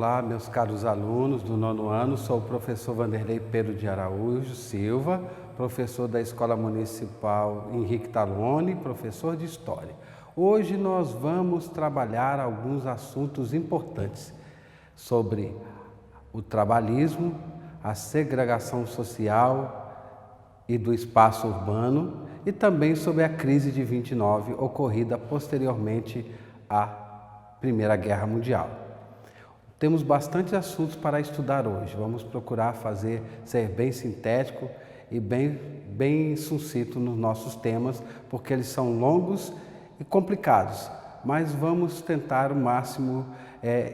Olá, meus caros alunos do nono ano, sou o professor Vanderlei Pedro de Araújo Silva, professor da Escola Municipal Henrique Taloni, professor de História. Hoje nós vamos trabalhar alguns assuntos importantes sobre o trabalhismo, a segregação social e do espaço urbano e também sobre a crise de 29 ocorrida posteriormente à Primeira Guerra Mundial. Temos bastante assuntos para estudar hoje. Vamos procurar ser bem sintético e bem sucinto nos nossos temas, porque eles são longos e complicados, mas vamos tentar o máximo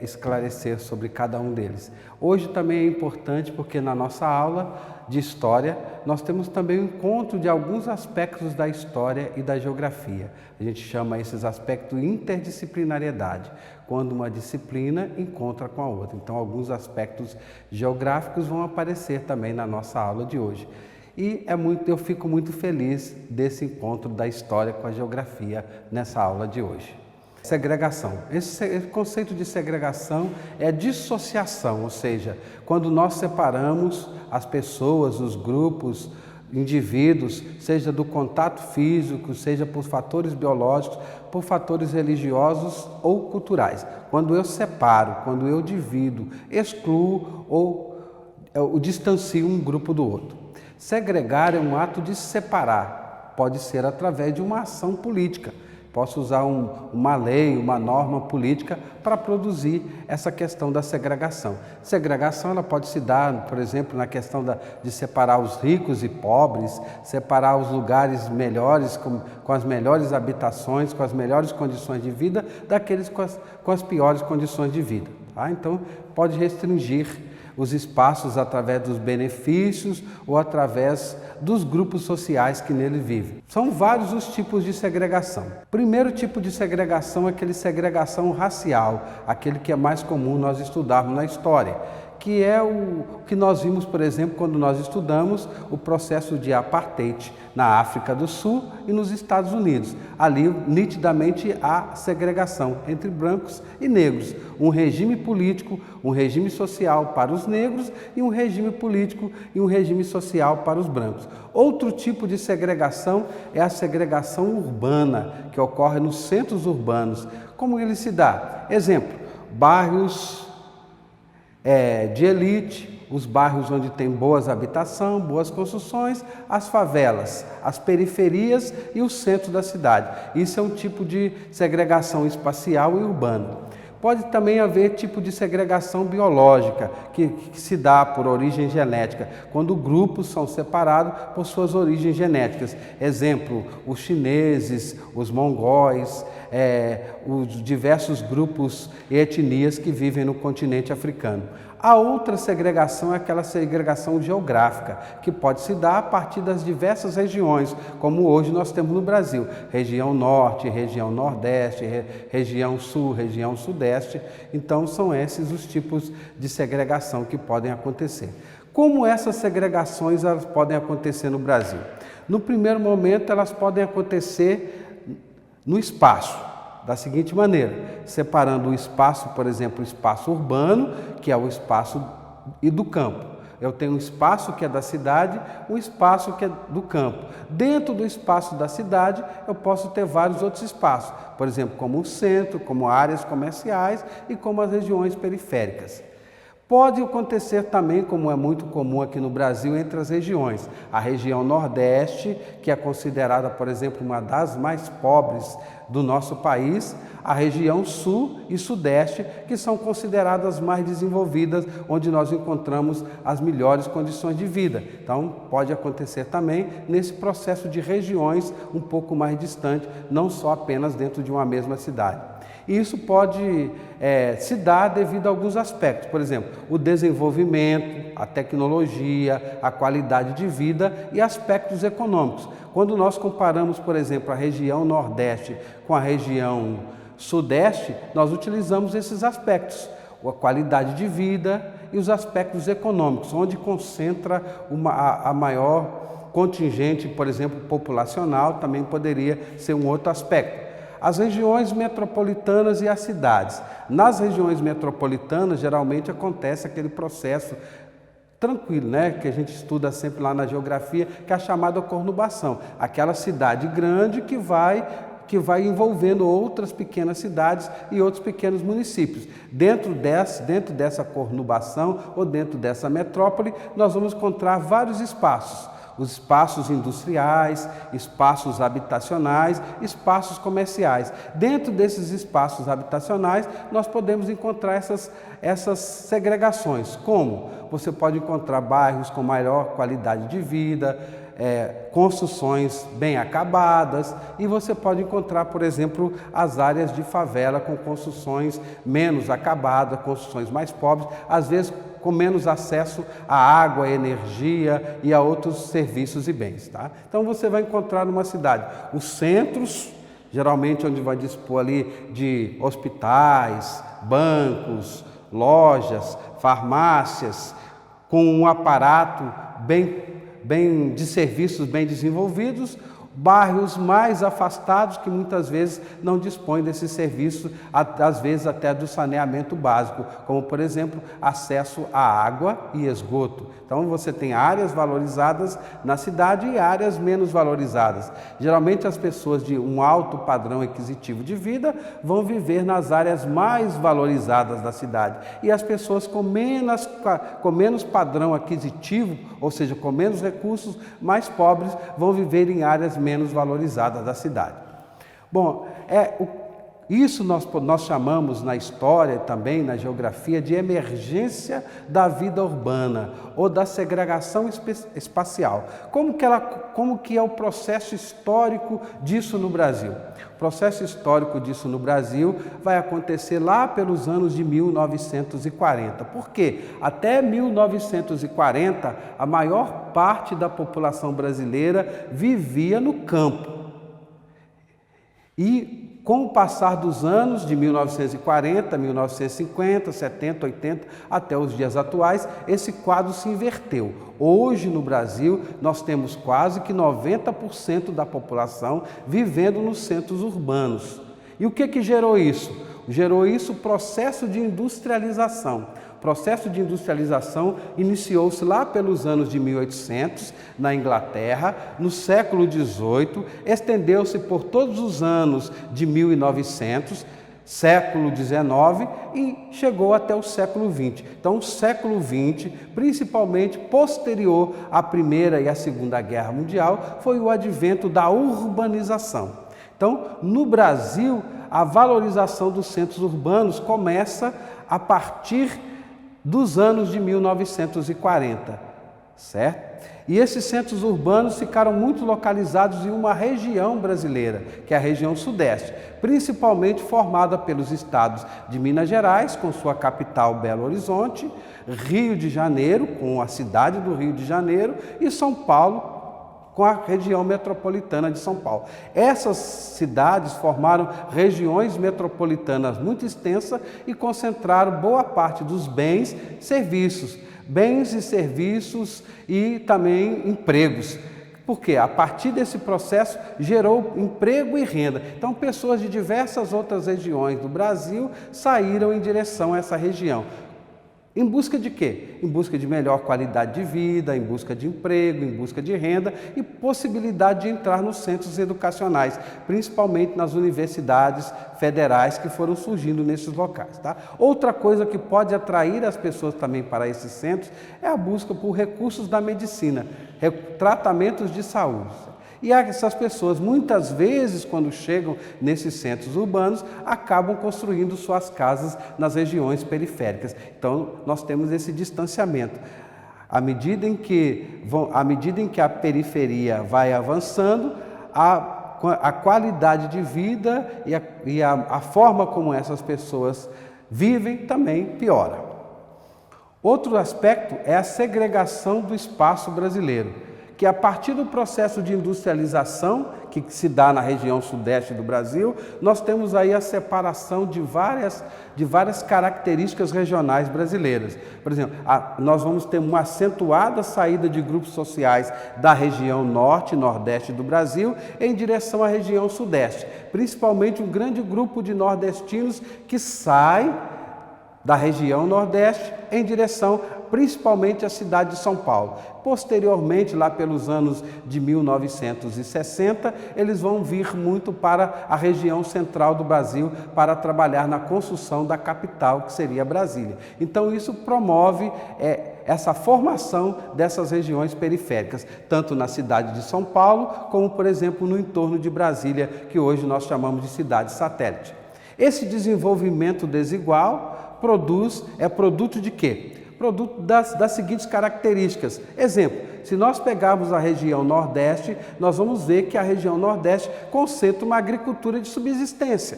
esclarecer sobre cada um deles. Hoje também é importante porque na nossa aula de História nós temos também o encontro de alguns aspectos da História e da Geografia. A gente chama esses aspectos de interdisciplinariedade, quando uma disciplina encontra com a outra. Então alguns aspectos geográficos vão aparecer também na nossa aula de hoje. E eu fico muito feliz desse encontro da História com a Geografia nessa aula de hoje. Segregação. Esse conceito de segregação é dissociação, ou seja, quando nós separamos as pessoas, os grupos, indivíduos, seja do contato físico, seja por fatores biológicos, por fatores religiosos ou culturais. Quando eu separo, quando eu divido, excluo ou distancio um grupo do outro. Segregar é um ato de separar, pode ser através de uma ação política. Posso usar uma lei, uma norma política para produzir essa questão da segregação. Segregação ela pode se dar, por exemplo, na questão de separar os ricos e pobres, separar os lugares melhores, com as melhores habitações, com as melhores condições de vida, daqueles com as piores condições de vida. Tá? Então, pode restringir os espaços através dos benefícios ou através dos grupos sociais que nele vivem. São vários os tipos de segregação. O primeiro tipo de segregação é aquele segregação racial, aquele que é mais comum nós estudarmos na história, que é o que nós vimos, por exemplo, quando nós estudamos o processo de apartheid na África do Sul e nos Estados Unidos. Ali, nitidamente, há segregação entre brancos e negros. Um regime político, um regime social para os negros e um regime político e um regime social para os brancos. Outro tipo de segregação é a segregação urbana, que ocorre nos centros urbanos. Como ele se dá? Exemplo, bairros de elite, os bairros onde tem boas habitações, boas construções, as favelas, as periferias e o centro da cidade. Isso é um tipo de segregação espacial e urbana. Pode também haver tipo de segregação biológica, que se dá por origem genética, quando grupos são separados por suas origens genéticas. Exemplo, os chineses, os mongóis, os diversos grupos e etnias que vivem no continente africano. A outra segregação é aquela segregação geográfica, que pode se dar a partir das diversas regiões, como hoje nós temos no Brasil. Região Norte, região Nordeste, região Sul, região Sudeste. Então, são esses os tipos de segregação que podem acontecer. Como essas segregações elas podem acontecer no Brasil? No primeiro momento, elas podem acontecer no espaço. Da seguinte maneira, separando o espaço, por exemplo, o espaço urbano, que é o espaço e do campo. Eu tenho um espaço que é da cidade, um espaço que é do campo. Dentro do espaço da cidade, eu posso ter vários outros espaços, por exemplo, como o centro, como áreas comerciais e como as regiões periféricas. Pode acontecer também, como é muito comum aqui no Brasil, entre as regiões. A região Nordeste, que é considerada, por exemplo, uma das mais pobres do nosso país, a região Sul e Sudeste, que são consideradas mais desenvolvidas, onde nós encontramos as melhores condições de vida. Então, pode acontecer também nesse processo de regiões um pouco mais distantes, não só apenas dentro de uma mesma cidade. E isso pode se dar devido a alguns aspectos, por exemplo, o desenvolvimento, a tecnologia, a qualidade de vida e aspectos econômicos. Quando nós comparamos, por exemplo, a região Nordeste com a região Sudeste, nós utilizamos esses aspectos, a qualidade de vida e os aspectos econômicos, onde concentra a maior contingente, por exemplo, populacional, também poderia ser um outro aspecto. as regiões metropolitanas e as cidades. Nas regiões metropolitanas, geralmente acontece aquele processo tranquilo, né? Que a gente estuda sempre lá na geografia, que é a chamada conurbação. Aquela cidade grande que vai envolvendo outras pequenas cidades e outros pequenos municípios. Dentro dessa conurbação ou dentro dessa metrópole, nós vamos encontrar vários espaços. Os espaços industriais, espaços habitacionais, espaços comerciais. Dentro desses espaços habitacionais, nós podemos encontrar essas segregações. Como? Você pode encontrar bairros com maior qualidade de vida, construções bem acabadas, e você pode encontrar, por exemplo, as áreas de favela com construções menos acabadas, construções mais pobres, às vezes com menos acesso à água, à energia e a outros serviços e bens. Tá? Então você vai encontrar numa cidade os centros, geralmente onde vai dispor ali de hospitais, bancos, lojas, farmácias, com um aparato bem de serviços bem desenvolvidos, bairros mais afastados que muitas vezes não dispõem desse serviço, às vezes até do saneamento básico, como por exemplo, acesso à água e esgoto. Então você tem áreas valorizadas na cidade e áreas menos valorizadas. Geralmente as pessoas de um alto padrão aquisitivo de vida vão viver nas áreas mais valorizadas da cidade, e as pessoas com menos padrão aquisitivo, ou seja, com menos recursos, mais pobres, vão viver em áreas menos valorizadas da cidade. Bom, isso nós chamamos na história e também na geografia de emergência da vida urbana ou da segregação espacial. Como que é o processo histórico disso no Brasil? O processo histórico disso no Brasil vai acontecer lá pelos anos de 1940. Por quê? Até 1940, a maior parte da população brasileira vivia no campo. E com o passar dos anos, de 1940, 1950, 70, 80, até os dias atuais, esse quadro se inverteu. Hoje, no Brasil, nós temos quase que 90% da população vivendo nos centros urbanos. E o que gerou isso? Gerou isso o processo de industrialização. O processo de industrialização iniciou-se lá pelos anos de 1800, na Inglaterra, no século XVIII, estendeu-se por todos os anos de 1900, século XIX e chegou até o século XX. Então, o século XX, principalmente posterior à Primeira e à Segunda Guerra Mundial, foi o advento da urbanização. Então, no Brasil, a valorização dos centros urbanos começa a partir dos anos de 1940, certo? E esses centros urbanos ficaram muito localizados em uma região brasileira, que é a região sudeste, principalmente formada pelos estados de Minas Gerais, com sua capital Belo Horizonte, Rio de Janeiro, com a cidade do Rio de Janeiro, e São Paulo, com a região metropolitana de São Paulo. Essas cidades formaram regiões metropolitanas muito extensas e concentraram boa parte dos bens e serviços e também empregos. Porque a partir desse processo gerou emprego e renda. Então, pessoas de diversas outras regiões do Brasil saíram em direção a essa região. Em busca de quê? Em busca de melhor qualidade de vida, em busca de emprego, em busca de renda e possibilidade de entrar nos centros educacionais, principalmente nas universidades federais que foram surgindo nesses locais. Tá? Outra coisa que pode atrair as pessoas também para esses centros é a busca por recursos da medicina, tratamentos de saúde. E essas pessoas, muitas vezes, quando chegam nesses centros urbanos, acabam construindo suas casas nas regiões periféricas. Então, nós temos esse distanciamento. À medida em que a periferia vai avançando, a qualidade de vida e a forma como essas pessoas vivem também piora. Outro aspecto é a segregação do espaço brasileiro, que a partir do processo de industrialização, que se dá na região sudeste do Brasil, nós temos aí a separação de várias características regionais brasileiras. Por exemplo, nós vamos ter uma acentuada saída de grupos sociais da região norte e nordeste do Brasil em direção à região sudeste, principalmente um grande grupo de nordestinos que sai da região nordeste em direção principalmente à cidade de São Paulo. Posteriormente, lá pelos anos de 1960, eles vão vir muito para a região central do Brasil para trabalhar na construção da capital, que seria Brasília. Então, isso promove essa formação dessas regiões periféricas, tanto na cidade de São Paulo, como, por exemplo, no entorno de Brasília, que hoje nós chamamos de cidade satélite. Esse desenvolvimento desigual é produto de quê? Produto das seguintes características. Exemplo, se nós pegarmos a região Nordeste, nós vamos ver que a região Nordeste concentra uma agricultura de subsistência.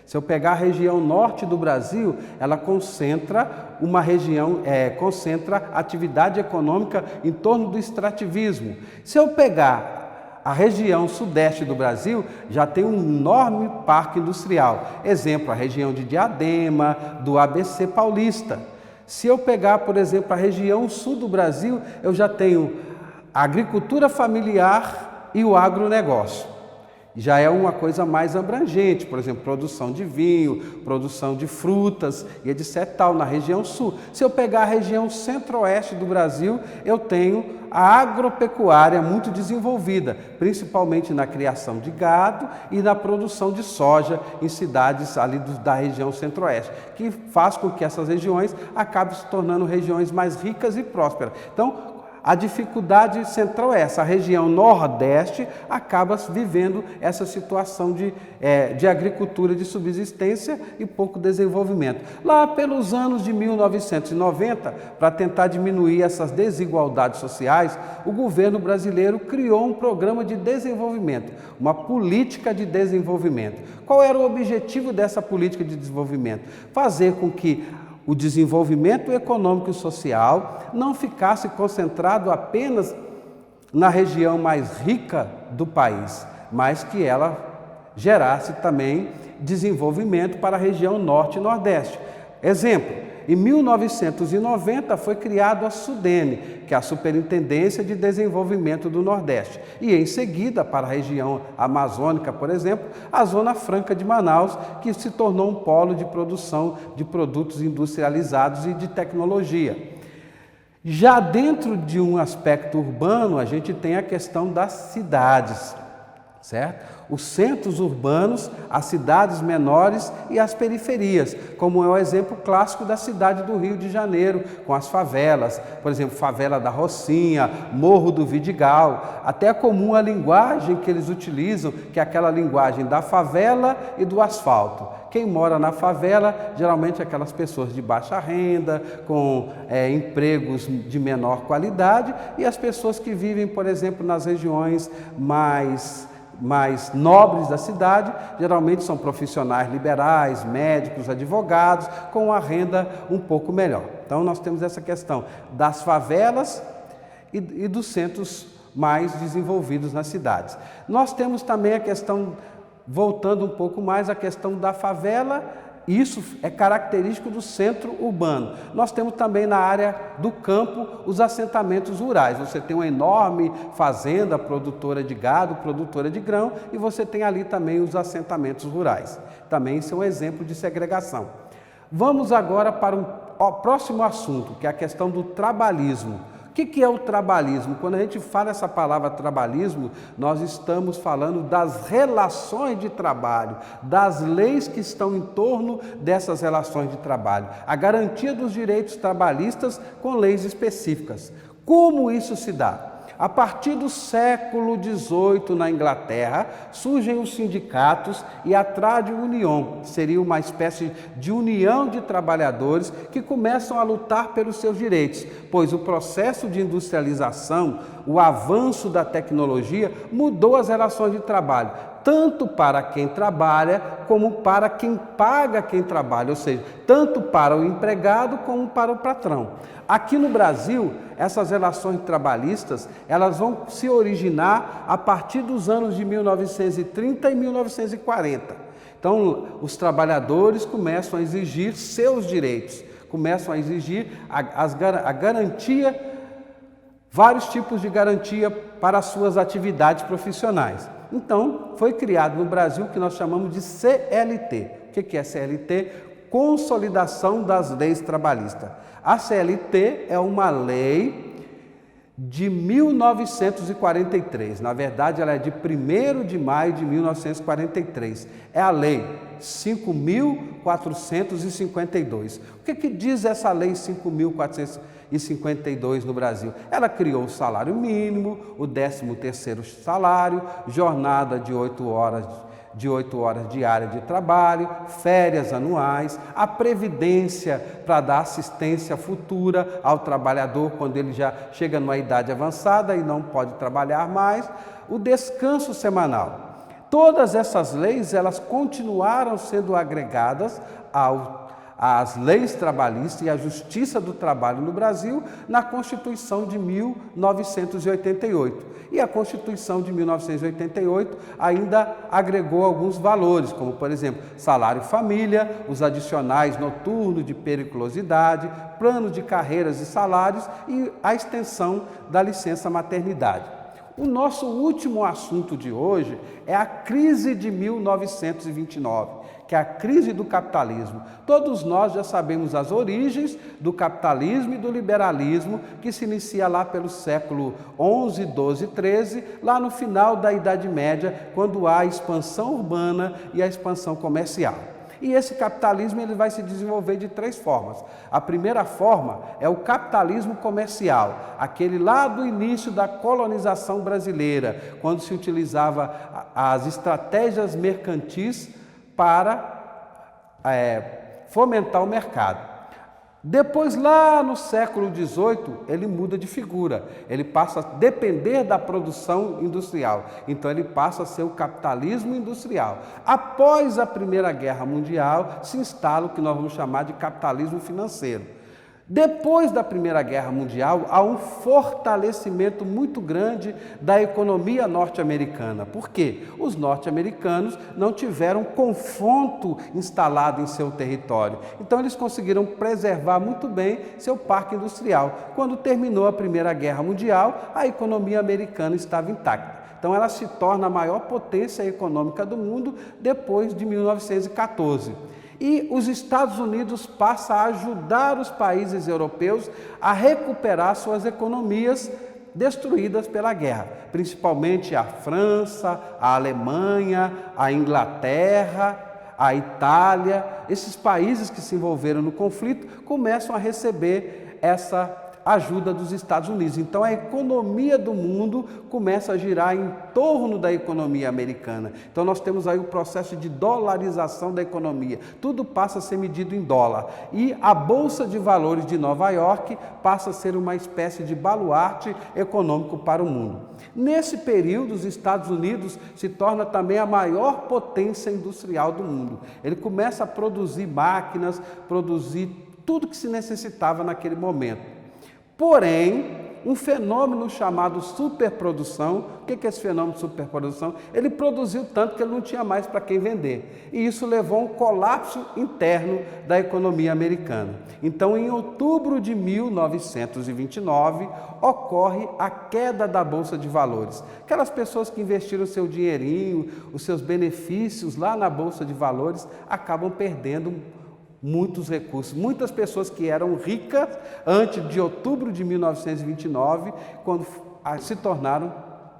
Se eu pegar a região Norte do Brasil, ela concentra atividade econômica em torno do extrativismo. Se eu pegar a região Sudeste do Brasil, já tem um enorme parque industrial. Exemplo, a região de Diadema, do ABC Paulista. Se eu pegar, por exemplo, a região sul do Brasil, eu já tenho a agricultura familiar e o agronegócio. Já é uma coisa mais abrangente, por exemplo, produção de vinho, produção de frutas e etc. tal, na região sul. Se eu pegar a região centro-oeste do Brasil, eu tenho a agropecuária muito desenvolvida, principalmente na criação de gado e na produção de soja em cidades ali da região centro-oeste, que faz com que essas regiões acabem se tornando regiões mais ricas e prósperas. Então, a dificuldade central é essa, a região Nordeste acaba vivendo essa situação de agricultura de subsistência e pouco desenvolvimento. Lá pelos anos de 1990, para tentar diminuir essas desigualdades sociais, o governo brasileiro criou um programa de desenvolvimento, uma política de desenvolvimento. Qual era o objetivo dessa política de desenvolvimento? Fazer com que o desenvolvimento econômico e social não ficasse concentrado apenas na região mais rica do país, mas que ela gerasse também desenvolvimento para a região norte e nordeste. Exemplo, em 1990 foi criado a SUDENE, que é a Superintendência de Desenvolvimento do Nordeste, e em seguida, para a região amazônica, por exemplo, a Zona Franca de Manaus, que se tornou um polo de produção de produtos industrializados e de tecnologia. Já dentro de um aspecto urbano, a gente tem a questão das cidades, certo? Os centros urbanos, as cidades menores e as periferias, como é o exemplo clássico da cidade do Rio de Janeiro, com as favelas, por exemplo, favela da Rocinha, Morro do Vidigal. Até é comum a linguagem que eles utilizam, que é aquela linguagem da favela e do asfalto. Quem mora na favela, geralmente é aquelas pessoas de baixa renda, com empregos de menor qualidade, e as pessoas que vivem, por exemplo, nas regiões mais nobres da cidade, geralmente são profissionais liberais, médicos, advogados, com a renda um pouco melhor. Então, nós temos essa questão das favelas e dos centros mais desenvolvidos nas cidades. Nós temos também a questão, voltando um pouco mais, a questão da favela. Isso é característico do centro urbano. Nós temos também na área do campo os assentamentos rurais. Você tem uma enorme fazenda produtora de gado, produtora de grão, e você tem ali também os assentamentos rurais. Também isso é um exemplo de segregação. Vamos agora para o próximo assunto, que é a questão do trabalhismo. O que é o trabalhismo? Quando a gente fala essa palavra trabalhismo, nós estamos falando das relações de trabalho, das leis que estão em torno dessas relações de trabalho, a garantia dos direitos trabalhistas com leis específicas. Como isso se dá? A partir do século XVIII, na Inglaterra, surgem os sindicatos e a Trade Union, que seria uma espécie de união de trabalhadores que começam a lutar pelos seus direitos, pois o processo de industrialização, o avanço da tecnologia, mudou as relações de trabalho, tanto para quem trabalha como para quem paga quem trabalha, ou seja, tanto para o empregado como para o patrão. Aqui no Brasil, essas relações trabalhistas, elas vão se originar a partir dos anos de 1930 e 1940. Então, os trabalhadores começam a exigir seus direitos, começam a exigir a garantia, vários tipos de garantia para as suas atividades profissionais. Então, foi criado no Brasil o que nós chamamos de CLT. O que é CLT? Consolidação das Leis Trabalhistas. A CLT é uma lei de 1943. Na verdade, ela é de 1º de maio de 1943. É a Lei 5.452. O que diz essa Lei 5.452 no Brasil? Ela criou o salário mínimo, o 13º salário, jornada de 8 horas diária de trabalho, férias anuais, a previdência para dar assistência futura ao trabalhador quando ele já chega numa idade avançada e não pode trabalhar mais, o descanso semanal. Todas essas leis, elas continuaram sendo agregadas às leis trabalhistas e à justiça do trabalho no Brasil na Constituição de 1988. E a Constituição de 1988 ainda agregou alguns valores, como, por exemplo, salário família, os adicionais noturnos de periculosidade, planos de carreiras e salários e a extensão da licença maternidade. O nosso último assunto de hoje é a crise de 1929. Que é a crise do capitalismo. Todos nós já sabemos as origens do capitalismo e do liberalismo, que se inicia lá pelo século XI, XII, XIII, lá no final da Idade Média, quando há a expansão urbana e a expansão comercial. E esse capitalismo ele vai se desenvolver de 3 formas. A primeira forma é o capitalismo comercial, aquele lá do início da colonização brasileira, quando se utilizava as estratégias mercantis para fomentar o mercado. Depois, lá no século XVIII, ele muda de figura, ele passa a depender da produção industrial, então ele passa a ser o capitalismo industrial. Após a Primeira Guerra Mundial, se instala o que nós vamos chamar de capitalismo financeiro. Depois da Primeira Guerra Mundial, há um fortalecimento muito grande da economia norte-americana. Por quê? Os norte-americanos não tiveram confronto instalado em seu território. Então, eles conseguiram preservar muito bem seu parque industrial. Quando terminou a Primeira Guerra Mundial, a economia americana estava intacta. Então, ela se torna a maior potência econômica do mundo depois de 1914. E os Estados Unidos passam a ajudar os países europeus a recuperar suas economias destruídas pela guerra, principalmente a França, a Alemanha, a Inglaterra, a Itália. Esses países que se envolveram no conflito começam a receber essa ajuda dos Estados Unidos. Então, a economia do mundo começa a girar em torno da economia americana. Então, nós temos aí o processo de dolarização da economia. Tudo passa a ser medido em dólar. E a Bolsa de Valores de Nova York passa a ser uma espécie de baluarte econômico para o mundo. Nesse período, os Estados Unidos se torna também a maior potência industrial do mundo. Ele começa a produzir máquinas, produzir tudo que se necessitava naquele momento. Porém, um fenômeno chamado superprodução, o que é esse fenômeno de superprodução? Ele produziu tanto que ele não tinha mais para quem vender. E isso levou a um colapso interno da economia americana. Então, em outubro de 1929, ocorre a queda da Bolsa de Valores. Aquelas pessoas que investiram seu dinheirinho, os seus benefícios lá na Bolsa de Valores, acabam perdendo muitos recursos. Muitas pessoas que eram ricas antes de outubro de 1929, quando se tornaram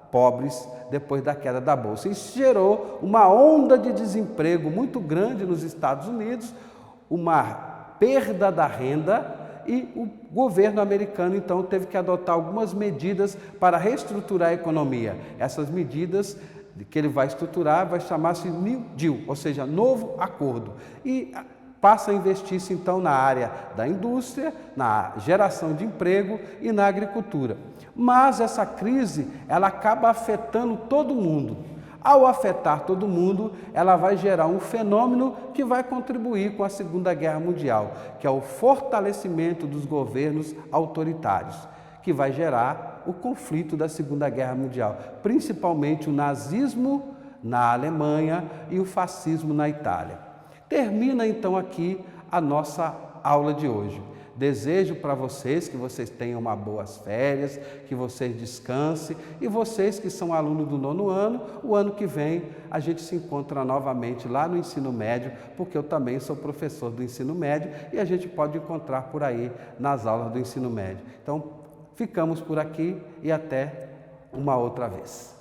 pobres depois da queda da Bolsa. Isso gerou uma onda de desemprego muito grande nos Estados Unidos, uma perda da renda, e o governo americano, então, teve que adotar algumas medidas para reestruturar a economia. Essas medidas que ele vai estruturar vai chamar-se New Deal, ou seja, novo acordo. E passa a investir-se, então, na área da indústria, na geração de emprego e na agricultura. Mas essa crise, ela acaba afetando todo mundo. Ao afetar todo mundo, ela vai gerar um fenômeno que vai contribuir com a Segunda Guerra Mundial, que é o fortalecimento dos governos autoritários, que vai gerar o conflito da Segunda Guerra Mundial, principalmente o nazismo na Alemanha e o fascismo na Itália. Termina então aqui a nossa aula de hoje. Desejo para vocês que vocês tenham uma boas férias, que vocês descansem, e vocês que são alunos do 9º ano, o ano que vem a gente se encontra novamente lá no ensino médio, porque eu também sou professor do ensino médio e a gente pode encontrar por aí nas aulas do ensino médio. Então, ficamos por aqui e até uma outra vez.